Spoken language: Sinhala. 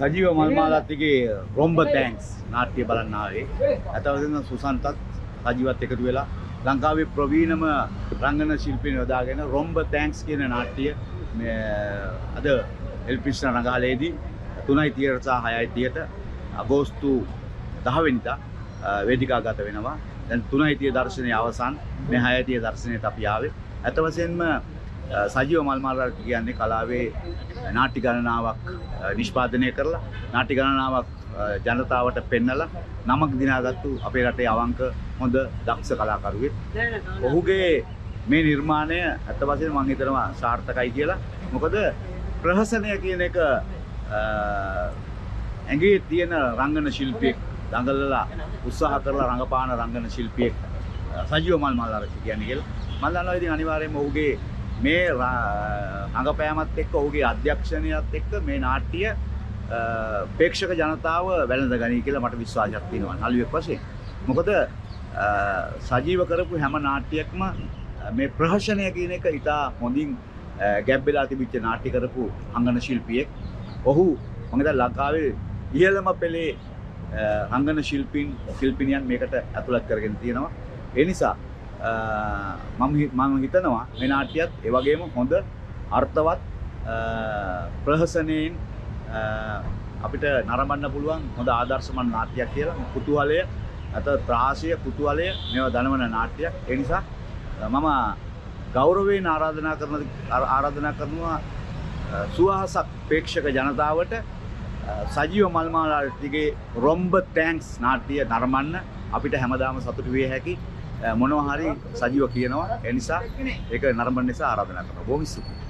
සජීව මල්මාලත්ගේ රොම්බ තෑන්ක්ස් නාට්‍ය බලන්න ආවේ. අතවදින සුසන්තත් සජීවත් එකතු වෙලා ලංකාවේ ප්‍රවීණම රංගන ශිල්පීන් යොදාගෙන රොම්බ තෑන්ක්ස් කියන නාට්‍ය අද එල්පිස්න රංගාලයේදී 3:30 සහ 6:30ට අගෝස්තු 10 වෙනිදා වේදිකාගත වෙනවා. දැන් 3:30 දර්ශනයේ අවසන් මේ 6:30 දර්ශනයට අපි ආවේ. අත වශයෙන්ම සජීව මල්මාලත් කියන්නේ කලාවේ නාට්‍ය ගණනාවක් නිෂ්පාදනය කරලා නාට්‍ය ගණනාවක් ජනතාවට පෙන්නලා නමක් දිනාගත්තු අපේ රටේ අවංක හොඳ දක්ෂ කලාකරුවෙක්. ඔහුගේ මේ නිර්මාණය අත වශයෙන් මම හිතනවා සාර්ථකයි කියලා. මොකද ප්‍රහසනය කියන එක ඇඟේ තියෙන රංගන ශිල්පියෙක් දඟලලා උත්සාහ කරලා රංගපාන රංගන ශිල්පියෙක් සජීව මල්මාලත් කියන්නේ කියලා. මම දන්නවා ඉතින් අනිවාර්යයෙන්ම ඔහුගේ මේ රංගපෑමත් එක්ක ඔහුගේ අධ්‍යක්ෂණයත් එක්ක මේ නාට්‍ය ප්‍රේක්ෂක ජනතාව වැළඳ ගනී කියලා මට විශ්වාසයක් තියෙනවා නළුවෙක් වශයෙන්. මොකද සජීව කරපු හැම නාට්‍යයක්ම මේ ප්‍රහසනය කියන එක ඉතා හොඳින් ගැබ් වෙලා තිබිච්ච නාට්‍ය කරපු රංගන ශිල්පියෙක්. ඔහු මම හිතන්නේ ලංකාවේ ඉහළම පෙළේ රංගන ශිල්පිනියන් මේකට ඇතුළත් කරගෙන තියෙනවා. ඒ නිසා මම හිතනවා මේ නාට්‍යයත් ඒ වගේම හොඳ අර්ථවත් ප්‍රහසනයෙන් අපිට නරඹන්න පුළුවන් හොඳ ආදර්ශමත් නාට්‍යයක් කියලා. කුතුහලය අත ත්‍රාසය කුතුහලය මේවා දනවන නාට්‍යයක්. ඒ නිසා මම ගෞරවයෙන් ආරාධනා කරනවා සුවහසක් ප්‍රේක්ෂක ජනතාවට සජීව මල්මාලත්ගේ රොම්බ තෑන්ක්ස් නාට්‍ය නරඹන්න අපිට හැමදාම සතුටු විය හැකි මොනවා හරි සජීව කියනවා. ඒ නිසා ඒක නරඹන්න නිසා ආරාධනා කරනවා. බොහොම ස්තුතියි.